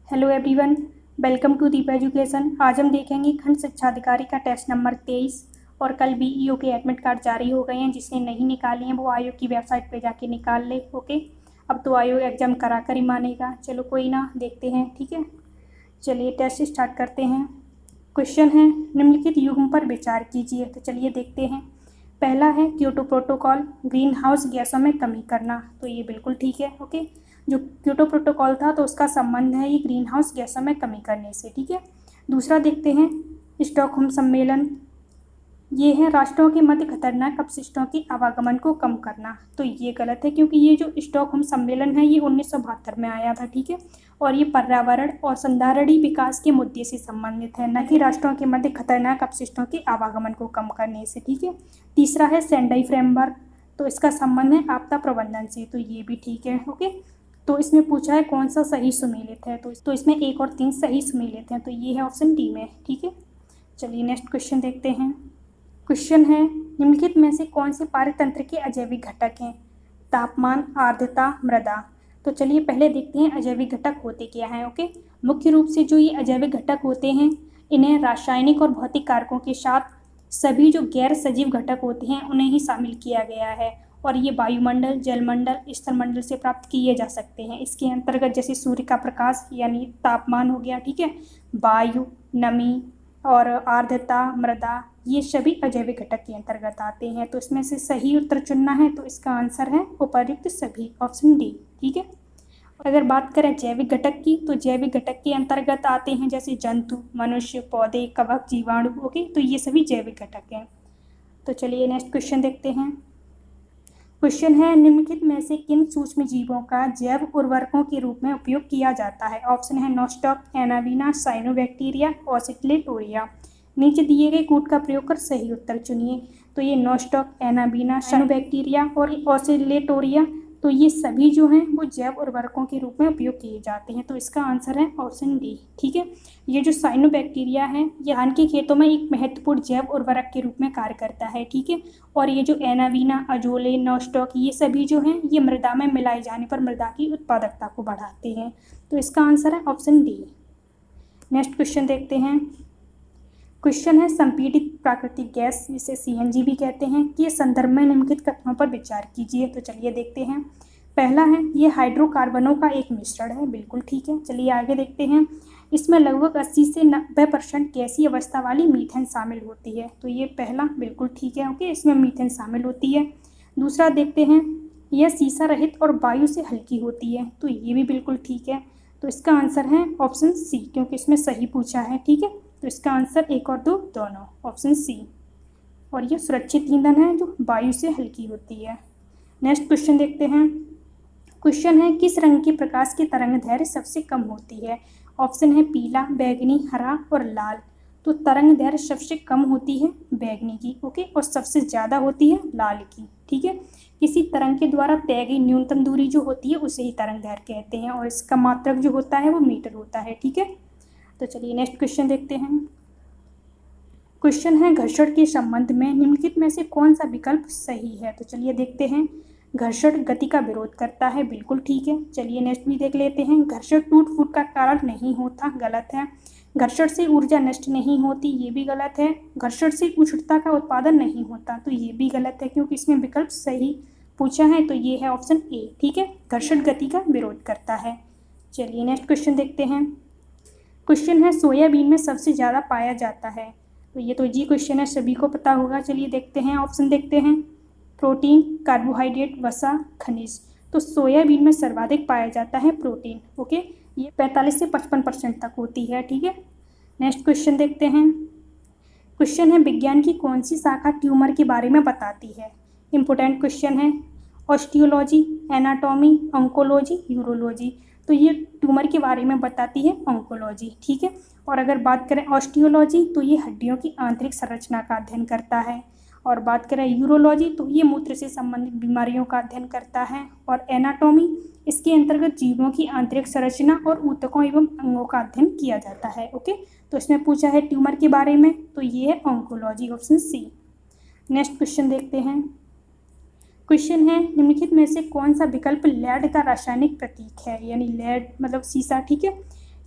Hello everyone, welcome to Deep education. आज हम देखेंगे खंड शिक्षा अधिकारी का टेस्ट नंबर 23 और कल बीईओ के एडमिट कार्ड जारी हो गए हैं। जिसने नहीं निकाले हैं वो आयोग की वेबसाइट पे जाके निकाल ले। ओके, अब तो आयोग एग्जाम करा कर ही मानेगा। चलो कोई ना, देखते हैं। ठीक है, चलिए टेस्ट स्टार्ट करते हैं। क्वेश्चन है, निम्नलिखित युग्म पर विचार कीजिए। तो चलिए देखते हैं। पहला है क्योटो प्रोटोकॉल, ग्रीन हाउस गैसों में कमी करना। तो ये बिल्कुल ठीक है। ओके, जो क्योटो प्रोटोकॉल था तो उसका संबंध है ये ग्रीन हाउस गैसों में कमी करने से। ठीक है, दूसरा देखते हैं स्टॉकहोम सम्मेलन। ये है राष्ट्रों के मध्य खतरनाक अपशिष्टों के आवागमन को कम करना। तो ये गलत है, क्योंकि ये जो स्टॉकहोम सम्मेलन है ये 1972 में आया था। ठीक है, और ये पर्यावरण और संधारणीय विकास के मुद्दे से संबंधित है, न कि राष्ट्रों के मध्य खतरनाक अपशिष्टों के आवागमन को कम करने से। ठीक है, तीसरा है सेंडाई फ्रेमवर्क। तो इसका संबंध है आपदा प्रबंधन से। तो ये भी ठीक है। ओके, तो इसमें पूछा है कौन सा सही सुमेलित है। तो इसमें 1 और 3 सही सुमेलित हैं। तो ये है ऑप्शन डी में। ठीक है, चलिए नेक्स्ट क्वेश्चन देखते हैं। क्वेश्चन है, निम्नलिखित में से कौन से पारतंत्र के अजैविक घटक हैं? तापमान, आर्द्रता, मृदा। तो चलिए पहले देखते हैं अजैविक घटक होते क्या हैं। ओके, मुख्य रूप से जो ये अजैविक घटक होते हैं इन्हें रासायनिक और भौतिक कारकों के साथ सभी जो गैर सजीव घटक होते हैं उन्हें ही शामिल किया गया है। और ये वायुमंडल, जलमंडल, स्थलमंडल से प्राप्त किए जा सकते हैं। इसके अंतर्गत जैसे सूर्य का प्रकाश यानी तापमान हो गया। ठीक है, वायु, नमी और आर्द्रता, मृदा, ये सभी अजैविक घटक के अंतर्गत आते हैं। तो इसमें से सही उत्तर चुनना है। तो इसका आंसर है उपर्युक्त सभी, ऑप्शन डी। ठीक है, अगर बात करें जैविक घटक की, तो जैविक घटक के अंतर्गत आते हैं जैसे जंतु, मनुष्य, पौधे, कवक, जीवाणु। ओके, तो ये सभी जैविक घटक हैं। तो चलिए नेक्स्ट क्वेश्चन देखते हैं। क्वेश्चन है, निम्नलिखित में से किन सूक्ष्म जीवों का जैव उर्वरकों के रूप में उपयोग किया जाता है? ऑप्शन है नोस्टॉक, एनाबीना, साइनोबैक्टीरिया, ऑसिलेटोरिया। नीचे दिए गए कूट का प्रयोग कर सही उत्तर चुनिए। तो ये नोस्टॉक, एनाबीना, साइनोबैक्टीरिया और ऑसिलेटोरिया, तो ये सभी जो हैं वो जैव उर्वरकों के रूप में उपयोग किए जाते हैं। तो इसका आंसर है ऑप्शन डी। ठीक है, ये जो साइनोबैक्टीरिया है ये धान के खेतों में एक महत्वपूर्ण जैव उर्वरक के रूप में कार्य करता है। ठीक है, और ये जो एनाबीना, अजोले, नोस्टॉक, ये सभी जो हैं ये मृदा में मिलाए जाने पर मृदा की उत्पादकता को बढ़ाते हैं। तो इसका आंसर है ऑप्शन डी। नेक्स्ट क्वेश्चन देखते हैं। क्वेश्चन है, संपीड़ित प्राकृतिक गैस जिसे सीएनजी भी कहते हैं, के संदर्भ में निम्नलिखित कथनों पर विचार कीजिए। तो चलिए देखते हैं। पहला है, ये हाइड्रोकार्बनों का एक मिश्रण है। बिल्कुल ठीक है। चलिए आगे देखते हैं। इसमें लगभग 80 से 90% गैसीय अवस्था वाली मीथेन शामिल होती है। तो ये पहला बिल्कुल ठीक है। ओके, इसमें मीथेन शामिल होती है। दूसरा देखते हैं, यह सीसा रहित और वायु से हल्की होती है। तो ये भी बिल्कुल ठीक है। तो इसका आंसर है ऑप्शन सी, क्योंकि इसमें सही पूछा है। ठीक है, तो इसका आंसर 1 और 2 दोनों, ऑप्शन सी। और ये सुरक्षित ईंधन है जो वायु से हल्की होती है। नेक्स्ट क्वेश्चन देखते हैं। क्वेश्चन है, किस रंग के प्रकाश की तरंग दैर्घ्य सबसे कम होती है? ऑप्शन है पीला, बैंगनी, हरा और लाल। तो तरंग दैर्घ्य सबसे कम होती है बैंगनी की। ओके, और सबसे ज़्यादा होती है लाल की। ठीक है, किसी तरंग के द्वारा तय गई न्यूनतम दूरी जो होती है उसे ही तरंग दैर्घ्य कहते हैं, और इसका मात्रक जो होता है वो मीटर होता है। ठीक है, तो चलिए नेक्स्ट क्वेश्चन देखते हैं। क्वेश्चन है, घर्षण के संबंध में निम्नलिखित में से कौन सा विकल्प सही है? तो चलिए देखते हैं। घर्षण गति का विरोध करता है। बिल्कुल ठीक है। चलिए नेक्स्ट भी देख लेते हैं। घर्षण टूट फूट का कारण नहीं होता। गलत है। घर्षण से ऊर्जा नष्ट नहीं होती। ये भी गलत है। घर्षण से उष्णता का उत्पादन नहीं होता। तो ये भी गलत है, क्योंकि इसमें विकल्प सही पूछा है। तो ये है ऑप्शन ए। ठीक है, घर्षण गति का विरोध करता है। चलिए नेक्स्ट क्वेश्चन देखते हैं। क्वेश्चन है, सोयाबीन में सबसे ज़्यादा पाया जाता है। तो ये तो जी क्वेश्चन है, सभी को पता होगा। चलिए देखते हैं, ऑप्शन देखते हैं। प्रोटीन, कार्बोहाइड्रेट, वसा, खनिज। तो सोयाबीन में सर्वाधिक पाया जाता है प्रोटीन। ओके, ये 45 से 55% तक होती है। ठीक है, नेक्स्ट क्वेश्चन देखते हैं। क्वेश्चन है, विज्ञान की कौन सी शाखा ट्यूमर के बारे में बताती है? इंपॉर्टेंट क्वेश्चन है। Osteology, anatomy, oncology, urology. तो ये ट्यूमर के बारे में बताती है ऑन्कोलॉजी। ठीक है, और अगर बात करें ऑस्टियोलॉजी तो ये हड्डियों की आंतरिक संरचना का अध्ययन करता है, और बात करें यूरोलॉजी तो ये मूत्र से संबंधित बीमारियों का अध्ययन करता है, और एनाटॉमी इसके अंतर्गत जीवों की आंतरिक संरचना और ऊतकों एवं अंगों का अध्ययन किया जाता है। ओके, तो इसमें पूछा है ट्यूमर के बारे में, तो ये है oncology, option C. Next question देखते हैं। क्वेश्चन है, निम्नलिखित में से कौन सा विकल्प लेड का रासायनिक प्रतीक है? यानी लेड मतलब सीसा। ठीक है,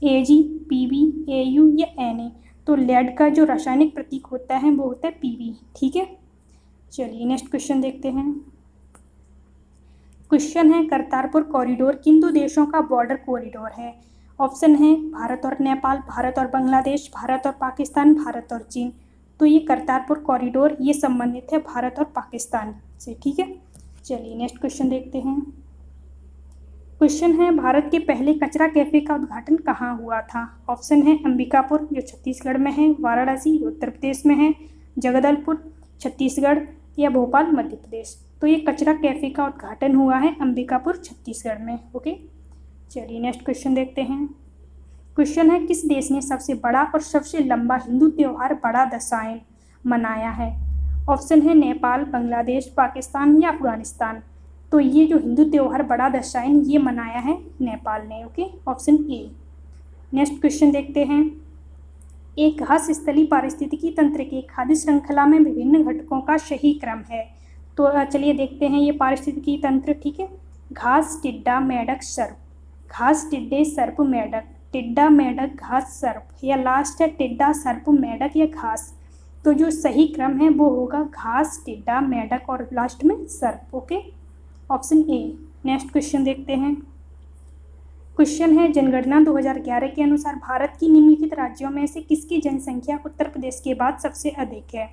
Ag, Pb, Au या Na। तो लेड का जो रासायनिक प्रतीक होता है वो होता है Pb। ठीक है, चलिए नेक्स्ट क्वेश्चन देखते हैं। क्वेश्चन है करतारपुर कॉरिडोर किन दो देशों का बॉर्डर कॉरिडोर है? ऑप्शन है भारत और नेपाल, भारत और बांग्लादेश, भारत और पाकिस्तान, भारत और चीन। तो ये करतारपुर कॉरिडोर ये संबंधित है भारत और पाकिस्तान से। ठीक है, चलिए नेक्स्ट क्वेश्चन देखते हैं। क्वेश्चन है भारत के पहले कचरा कैफे का उद्घाटन कहाँ हुआ था? ऑप्शन है अंबिकापुर जो छत्तीसगढ़ में है, वाराणसी जो उत्तर प्रदेश में है, जगदलपुर छत्तीसगढ़ या भोपाल मध्य प्रदेश। तो ये कचरा कैफे का उद्घाटन हुआ है अंबिकापुर छत्तीसगढ़ में। ओके, चलिए नेक्स्ट क्वेश्चन देखते हैं। क्वेश्चन है किस देश ने सबसे बड़ा और सबसे लंबा हिंदू त्यौहार बड़ा दशैन मनाया है? ऑप्शन है नेपाल, बांग्लादेश, पाकिस्तान या अफगानिस्तान। तो ये जो हिंदू त्यौहार बड़ा दशैन ये मनाया है नेपाल ने। Okay, option A. Next question देखते हैं। एक घास स्थलीय पारिस्थितिकी तंत्र के खाद्य श्रृंखला में विभिन्न घटकों का सही क्रम है। तो चलिए देखते हैं ये पारिस्थितिकी तंत्र। ठीक है, घास, टिड्डा, मेढक, सर्प। घास, टिड्डे, सर्प, मेढक, टिड्डा, मेढक, घास, सर्प, या लास्ट है टिड्डा, सर्प, मेढक या घास। तो जो सही क्रम है वो होगा घास, टिड्डा, मेढक और लास्ट में सर्प। Okay, option A. Next question देखते हैं। क्वेश्चन है जनगणना 2011 के अनुसार भारत की निम्नलिखित राज्यों में से किसकी जनसंख्या उत्तर प्रदेश के बाद सबसे अधिक है?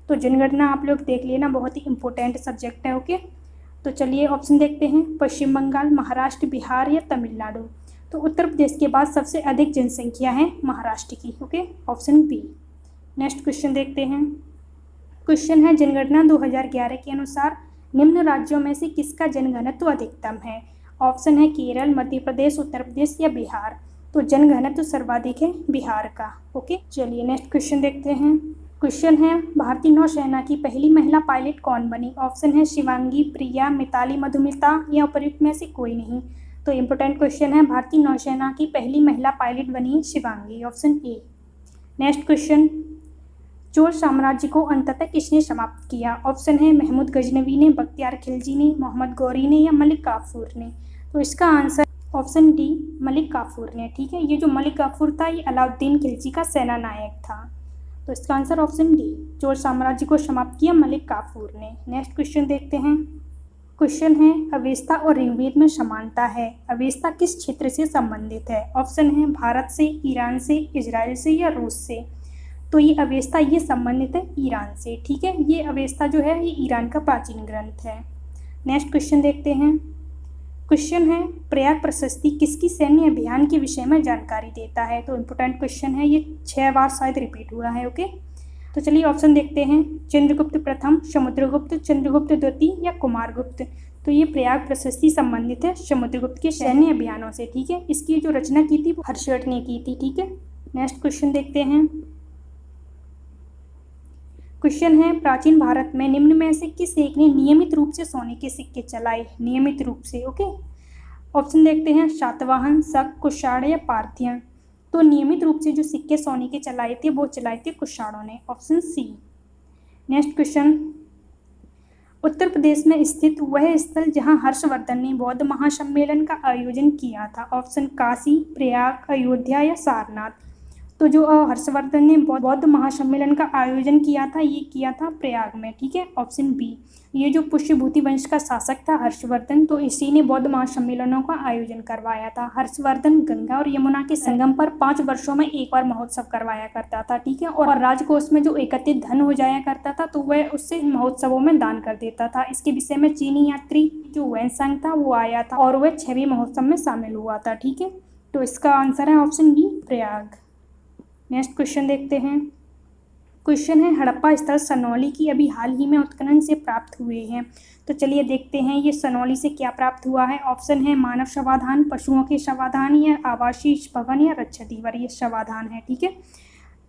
तो जनगणना आप लोग देख लेना, बहुत ही इंपॉर्टेंट सब्जेक्ट है। ओके, तो चलिए ऑप्शन देखते हैं। पश्चिम बंगाल, महाराष्ट्र, बिहार या तमिलनाडु। तो उत्तर प्रदेश के बाद सबसे अधिक जनसंख्या है महाराष्ट्र की। Okay, option B. Next question देखते हैं। क्वेश्चन है जनगणना 2011 के अनुसार निम्न राज्यों में से किसका जनघनत्व अधिकतम है? ऑप्शन है केरल, मध्य प्रदेश, उत्तर प्रदेश या बिहार। तो जनघनत्व सर्वाधिक है बिहार का। ओके, चलिए नेक्स्ट क्वेश्चन देखते हैं। क्वेश्चन है भारतीय नौसेना की पहली महिला पायलट कौन बनी? ऑप्शन है शिवांगी, प्रिया, मिताली, मधुमिता या उपयुक्त में से कोई नहीं। तो इंपॉर्टेंट क्वेश्चन है, भारतीय नौसेना की पहली महिला पायलट बनी Shivangi, option A. Next question, Chola साम्राज्य को अंततः किसने समाप्त किया? ऑप्शन है महमूद गजनवी ने, बख्तियार खिलजी ने, मोहम्मद गौरी ने या मलिक काफूर ने। तो इसका answer option D Malik Kafur ने। ठीक है, ये जो मलिक काफूर था ये अलाउद्दीन खिलजी का सेना नायक था। तो इसका आंसर ऑप्शन डी, चोल साम्राज्य को समाप्त किया मलिक काफूर ने। नेक्स्ट क्वेश्चन देखते हैं। क्वेश्चन है अवेस्ता और ऋग्वेद में समानता है। अवेस्ता किस क्षेत्र से संबंधित है? ऑप्शन है भारत से, ईरान से, इजराइल से या रूस से। तो ये अवेस्ता ये संबंधित है ईरान से। ठीक है, ये अवेस्ता जो है ये ईरान का प्राचीन ग्रंथ है। नेक्स्ट क्वेश्चन देखते हैं। क्वेश्चन है प्रयाग प्रशस्ति किसकी सैन्य अभियान के विषय में जानकारी देता है? तो इम्पोर्टेंट क्वेश्चन है, ये 6 बार शायद रिपीट हुआ है। ओके, तो चलिए ऑप्शन देखते हैं। चंद्रगुप्त प्रथम, समुद्रगुप्त, चंद्रगुप्त द्वितीय या कुमारगुप्त। तो ये प्रयाग प्रशस्ति संबंधित है समुद्रगुप्त के सैन्य अभियानों से। ठीक है, इसकी जो रचना की थी वो हर्षवर्धन ने की थी। ठीक है, नेक्स्ट क्वेश्चन देखते हैं। क्वेश्चन है प्राचीन भारत में निम्न में से किस एक ने नियमित रूप से सोने के सिक्के चलाए? नियमित रूप से। ओके, ऑप्शन देखते हैं सातवाहन, शक, कुषाण या पार्थियन। तो नियमित रूप से जो सिक्के सोने के चलाए थे वो चलाए थे कुषाणों ने, option C. Next question, Uttar Pradesh में स्थित वह स्थल जहां हर्षवर्धन ने बौद्ध महासम्मेलन का आयोजन किया था। ऑप्शन काशी, प्रयाग, अयोध्या या सारनाथ। तो जो हर्षवर्धन ने बौद्ध महासम्मेलन का आयोजन किया था ये किया था प्रयाग में। ठीक है, ऑप्शन बी। ये जो पुष्यभूति वंश का शासक था हर्षवर्धन, तो इसी ने बौद्ध महासम्मेलनों का आयोजन करवाया था। हर्षवर्धन गंगा और यमुना के संगम पर 5 वर्षों में एक बार महोत्सव करवाया करता था। ठीक है, और राजकोष में जो एकत्रित धन हो जाया करता था तो वह उससे महोत्सवों में दान कर देता था। इसके विषय में चीनी यात्री जो वैनसांग था वो आया था और वह 6वें महोत्सव में शामिल हुआ था। ठीक है, तो इसका आंसर है option B Prayag. Next question देखते हैं। क्वेश्चन है हड़प्पा स्थल सनौली की अभी हाल ही में उत्खनन से प्राप्त हुए हैं। तो चलिए देखते हैं ये सनौली से क्या प्राप्त हुआ है। ऑप्शन है मानव शवाधान, पशुओं के शवाधान या आवासीय भवन या रक्षाधीवर, ये शवाधान है। ठीक है,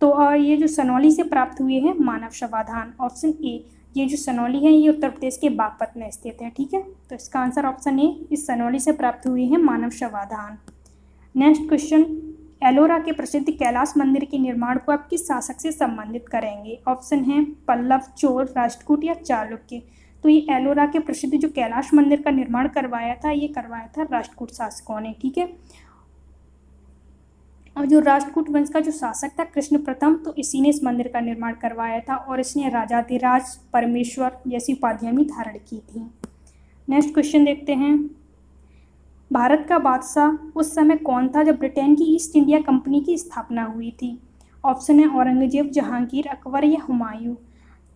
तो ये जो सनौली से प्राप्त हुए हैं मानव शवाधान, ऑप्शन ए। ये जो सनौली है ये उत्तर प्रदेश के बागपत में स्थित है। ठीक है, तो इसका आंसर ऑप्शन ए, इस सनौली से प्राप्त हुए हैं मानव शवाधान। नेक्स्ट क्वेश्चन, एलोरा के प्रसिद्ध कैलाश मंदिर के निर्माण को आप किस शासक से संबंधित करेंगे? ऑप्शन है पल्लव, चोल, राष्ट्रकूट या चालुक्य। तो ये एलोरा के प्रसिद्ध जो कैलाश मंदिर का निर्माण करवाया था ये करवाया था राष्ट्रकूट शासकों ने। ठीक है, और जो राष्ट्रकूट वंश का जो शासक था कृष्ण प्रथम, तो इसी ने इस मंदिर का निर्माण करवाया था और इसने राजाधिराज परमेश्वर जैसी उपाधियां भी धारण की थी। नेक्स्ट क्वेश्चन देखते हैं। भारत का बादशाह उस समय कौन था जब ब्रिटेन की ईस्ट इंडिया कंपनी की स्थापना हुई थी? ऑप्शन है औरंगजेब, जहांगीर, अकबर या हुमायूं।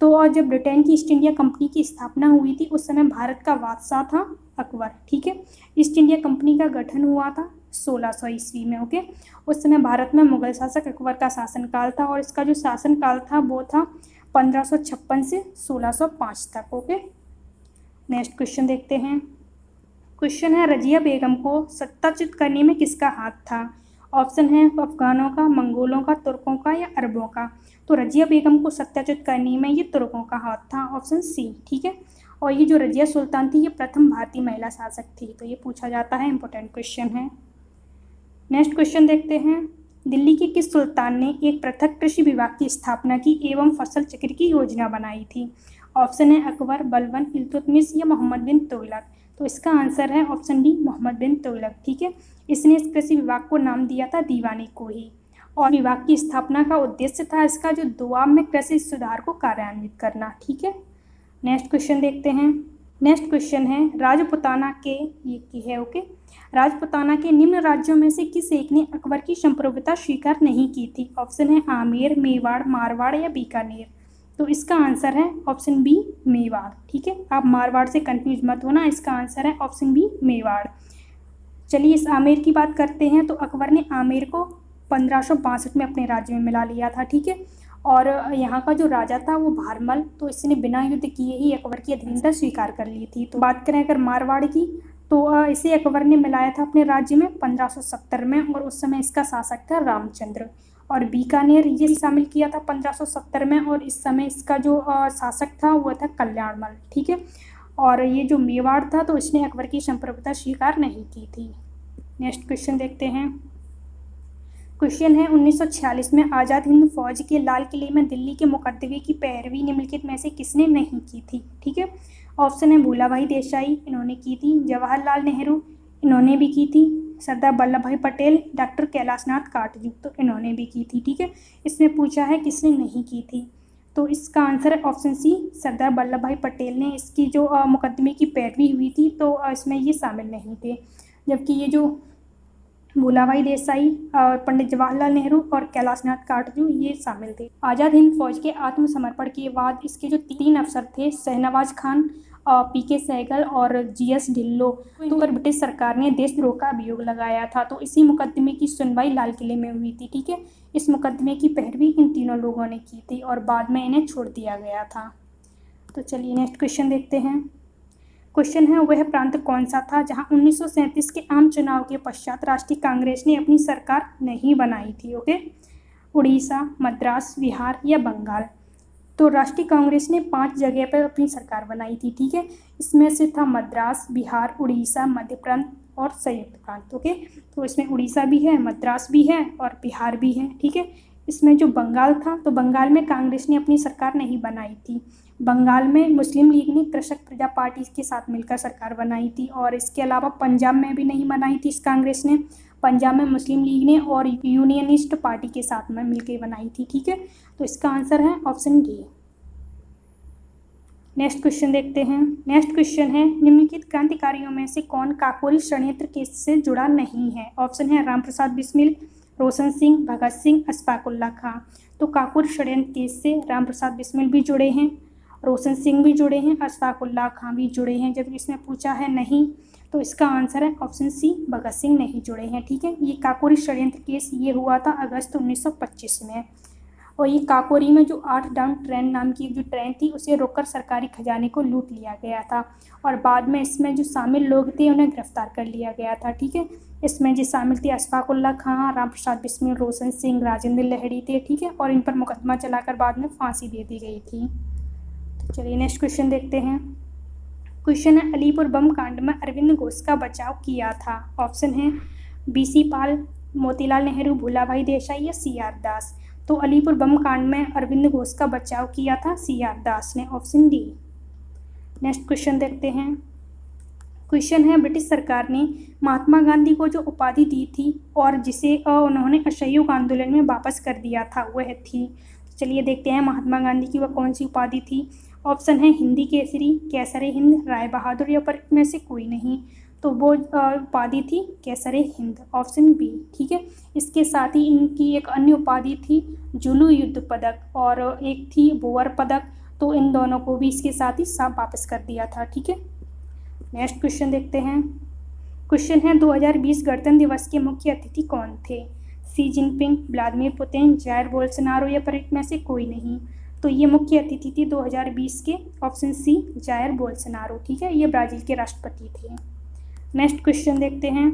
तो और जब ब्रिटेन की ईस्ट इंडिया कंपनी की स्थापना हुई थी उस समय भारत का बादशाह था अकबर। ठीक है, ईस्ट इंडिया कंपनी का गठन हुआ था 1600 ईस्वी में। ओके, उस समय भारत में मुगल शासक अकबर का शासनकाल था और इसका जो शासनकाल था वो था 1556 से 1605 तक। ओके, नेक्स्ट क्वेश्चन देखते हैं। क्वेश्चन है रजिया बेगम को सत्ताच्युत करने में किसका हाथ था? ऑप्शन है अफगानों का, मंगोलों का, तुर्कों का या अरबों का। तो रजिया बेगम को सत्याच्युत करने में ये तुर्कों का हाथ था, ऑप्शन सी। ठीक है, और ये जो रजिया सुल्तान थी ये प्रथम भारतीय महिला शासक थी, तो ये पूछा जाता है, इंपॉर्टेंट क्वेश्चन है। नेक्स्ट क्वेश्चन देखते हैं। दिल्ली के किस सुल्तान ने एक पृथक कृषि विभाग की स्थापना की एवं फसल चक्र की योजना बनाई थी? ऑप्शन है अकबर, बलबन, इल्तुतमिश या मोहम्मद बिन तुगलक। तो इसका आंसर है ऑप्शन डी, मोहम्मद बिन तुगलक। ठीक है, इसने इस कृषि विभाग को नाम दिया था दीवानी को ही, और विभाग की स्थापना का उद्देश्य था इसका जो दोआब में कृषि सुधार को कार्यान्वित करना। ठीक है, नेक्स्ट क्वेश्चन देखते हैं। नेक्स्ट क्वेश्चन है राजपुताना के, ये की है ओके, राजपुताना के निम्न राज्यों में से किस एक ने अकबर की संप्रभुता स्वीकार नहीं की थी? ऑप्शन है आमेर, मेवाड़, मारवाड़ या बीकानेर। तो इसका आंसर है ऑप्शन बी, मेवाड़। ठीक है, आप मारवाड़ से कंफ्यूज मत होना, इसका आंसर है ऑप्शन बी, मेवाड़। चलिए इस आमेर की बात करते हैं। तो अकबर ने आमेर को 1562 में अपने राज्य में मिला लिया था। ठीक है, और यहाँ का जो राजा था वो भारमल, तो इसने बिना युद्ध किए ही अकबर की अधीनता स्वीकार कर ली थी। तो बात करें अगर मारवाड़ की, तो इसे अकबर ने मिलाया था अपने राज्य में 1570 में, और उस समय इसका शासक था रामचंद्र। और बीकानेर ये शामिल किया था 1570 में, और इस समय इसका जो शासक था वो था कल्याणमल। ठीक है, और ये जो मेवाड़ था तो इसने अकबर की संप्रभुता स्वीकार नहीं की थी। नेक्स्ट क्वेश्चन देखते हैं। क्वेश्चन है 1946 में आज़ाद हिंद फौज के लाल किले में दिल्ली के मुकदमे की पैरवी निम्नलिखित में से किसने नहीं की थी? ठीक है, ऑप्शन है भूलाभाई देसाई, इन्होंने की थी, जवाहरलाल नेहरू, इन्होंने भी की थी, सरदार वल्लभ भाई पटेल, डॉक्टर कैलाशनाथ काटजू, तो इन्होंने भी की थी। ठीक है, इसमें पूछा है किसने नहीं की थी, तो इसका आंसर है ऑप्शन सी, सरदार वल्लभ भाई पटेल ने इसकी जो मुकदमे की पैरवी हुई थी तो इसमें ये शामिल नहीं थे, जबकि ये जो भूलाभाई देसाई और पंडित जवाहरलाल नेहरू और कैलाशनाथ काटजू ये शामिल थे। आज़ाद हिंद फौज के आत्मसमर्पण के बाद इसके जो 3 अफसर थे, शहनवाज खान, पीके सहगल और जीएस ढिल्लो, तो पर ब्रिटिश सरकार ने देशद्रोह का अभियोग लगाया था। तो इसी मुकदमे की सुनवाई लाल किले में हुई थी। ठीक है, इस मुकदमे की पैरवी इन तीनों लोगों ने की थी और बाद में इन्हें छोड़ दिया गया था। तो चलिए नेक्स्ट क्वेश्चन देखते हैं। क्वेश्चन है वह प्रांत कौन सा था जहां 1937 के आम चुनाव के पश्चात राष्ट्रीय कांग्रेस ने अपनी सरकार नहीं बनाई थी? ओके, उड़ीसा, मद्रास, बिहार या बंगाल। तो राष्ट्रीय कांग्रेस ने 5 जगह पर अपनी सरकार बनाई थी। ठीक है, इसमें से था मद्रास, बिहार, उड़ीसा, मध्य प्रांत और संयुक्त प्रांत। ओके, तो इसमें उड़ीसा भी है, मद्रास भी है और बिहार भी है। ठीक है, इसमें जो बंगाल था तो बंगाल में कांग्रेस ने अपनी सरकार नहीं बनाई थी। बंगाल में मुस्लिम लीग ने कृषक प्रजा पार्टी के साथ मिलकर सरकार बनाई थी, और इसके अलावा पंजाब में भी नहीं बनाई थी इस कांग्रेस ने। पंजाब में मुस्लिम लीग ने और यूनियनिस्ट पार्टी के साथ में मिलकर बनाई थी। ठीक है, तो इसका आंसर है ऑप्शन डी। नेक्स्ट क्वेश्चन देखते हैं। नेक्स्ट क्वेश्चन है निम्नलिखित क्रांतिकारियों में से कौन काकोरी षड्यंत्र केस से जुड़ा नहीं है? ऑप्शन है रामप्रसाद बिस्मिल, रोशन सिंह, भगत सिंह, अशफाक उल्लाह खां। तो काकोरी षड्यंत्र केस से रामप्रसाद बिस्मिल भी जुड़े हैं, रोशन सिंह भी जुड़े हैं, अशफाक उल्लाह खां भी जुड़े हैं। जब इसमें पूछा है नहीं, तो इसका आंसर है ऑप्शन सी, भगत सिंह नहीं जुड़े हैं। ठीक है, ये काकोरी षड्यंत्र केस ये हुआ था अगस्त 1925 में, और ये काकोरी में जो 8 डाउन ट्रेन नाम की जो ट्रेन थी उसे रोककर सरकारी खजाने को लूट लिया गया था, और बाद में इसमें जो शामिल लोग थे उन्हें गिरफ्तार कर लिया गया था। ठीक है, इसमें जो शामिल थे अशफाक उल्लाह खां, रामप्रसाद बिस्मिल, रोशन सिंह, राजेंद्र लहड़ी थे। ठीक है, और इन पर मुकदमा चलाकर बाद में फांसी दे दी गई थी। तो चलिए नेक्स्ट क्वेश्चन देखते हैं। क्वेश्चन है अलीपुर बम कांड में अरविंद घोष का बचाव किया था? ऑप्शन है बीसी पाल, मोतीलाल नेहरू, भूलाभाई देसाई या सीआर दास। तो अलीपुर बम कांड में अरविंद घोष का बचाव किया था सीआर दास ने, ऑप्शन डी। नेक्स्ट क्वेश्चन देखते हैं। क्वेश्चन है ब्रिटिश सरकार ने महात्मा गांधी को जो उपाधि दी थी और जिसे उन्होंने असहयोग आंदोलन में वापस कर दिया था वह थी। चलिए देखते हैं महात्मा गांधी की वह कौन सी उपाधि थी। ऑप्शन है हिंदी केसरी, कैसरे हिंद, राय बहादुर या पर में से कोई नहीं। तो वो उपाधि थी कैसरे हिंद, ऑप्शन बी। ठीक है, इसके साथ ही इनकी एक अन्य उपाधि थी जुलू युद्ध पदक और एक थी बोअर पदक। तो इन दोनों को भी इसके साथ ही वापस कर दिया था। ठीक है, नेक्स्ट क्वेश्चन देखते हैं। क्वेश्चन है 2020 गणतंत्र दिवस के मुख्य अतिथि कौन थे? Xi Jinping, Vladimir Putin, Jair Bolsonaro या पर में से कोई नहीं। तो ये मुख्य अतिथि थी 2020 के, ऑप्शन सी जायर बोल्सोनारो। ठीक है, ये ब्राज़ील के राष्ट्रपति थे। नेक्स्ट क्वेश्चन देखते हैं।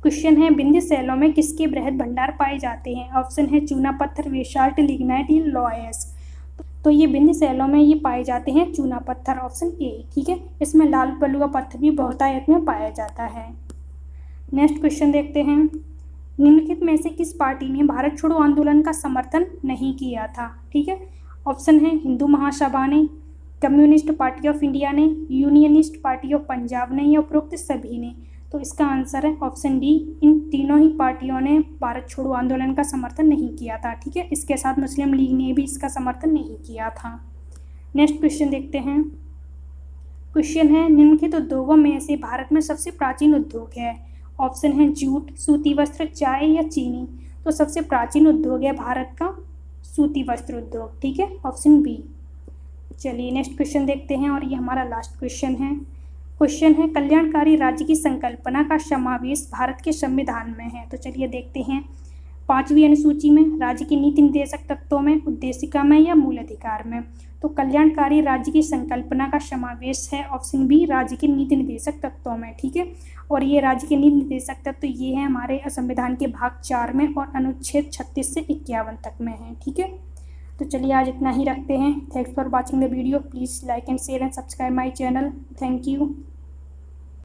क्वेश्चन है विंध्य शैलों में किसके बृहद भंडार पाए जाते हैं? ऑप्शन है चूना पत्थर, बेसाल्ट, लिग्नाइट या लॉयस। तो ये विंध्य शैलों में ये पाए जाते हैं चूना पत्थर, ऑप्शन ए। ठीक है, इसमें लाल बलुआ पत्थर भी बहुतायत में पाया जाता है। नेक्स्ट क्वेश्चन देखते हैं। निम्नलिखित में से किस पार्टी ने भारत छोड़ो आंदोलन का समर्थन नहीं किया था? ठीक है, ऑप्शन है हिंदू महासभा ने, कम्युनिस्ट पार्टी ऑफ इंडिया ने, यूनियनिस्ट पार्टी ऑफ पंजाब ने या उपरोक्त सभी ने। तो इसका आंसर है ऑप्शन डी, इन तीनों ही पार्टियों ने भारत छोड़ो आंदोलन का समर्थन नहीं किया था। ठीक है, इसके साथ मुस्लिम लीग ने भी इसका समर्थन नहीं किया था। नेक्स्ट क्वेश्चन देखते हैं। क्वेश्चन है निम्नलिखित उद्योगों में से भारत में सबसे प्राचीन उद्योग है? ऑप्शन है जूट, सूती वस्त्र, चाय या चीनी। तो सबसे प्राचीन उद्योग है भारत का सूती वस्त्र उद्योग। ठीक है, ऑप्शन बी। चलिए नेक्स्ट क्वेश्चन देखते हैं और ये हमारा लास्ट क्वेश्चन है। क्वेश्चन है कल्याणकारी राज्य की संकल्पना का समावेश भारत के संविधान में है। तो चलिए देखते हैं। 5वीं अनुसूची में, राज्य की नीति निर्देशक तत्वों में, उद्देशिका में या मूल अधिकार में। तो कल्याणकारी राज्य की संकल्पना का समावेश है ऑप्शन बी, राज्य के नीति निर्देशक तत्वों में। ठीक है, और ये राज्य के नीति निर्देशक तत्व ये है हमारे संविधान के भाग 4 में और अनुच्छेद 36 से 51 तक में है। ठीक है, तो चलिए आज इतना ही रखते हैं। Thanks for watching the video. Please like and share and subscribe my channel. Thank you.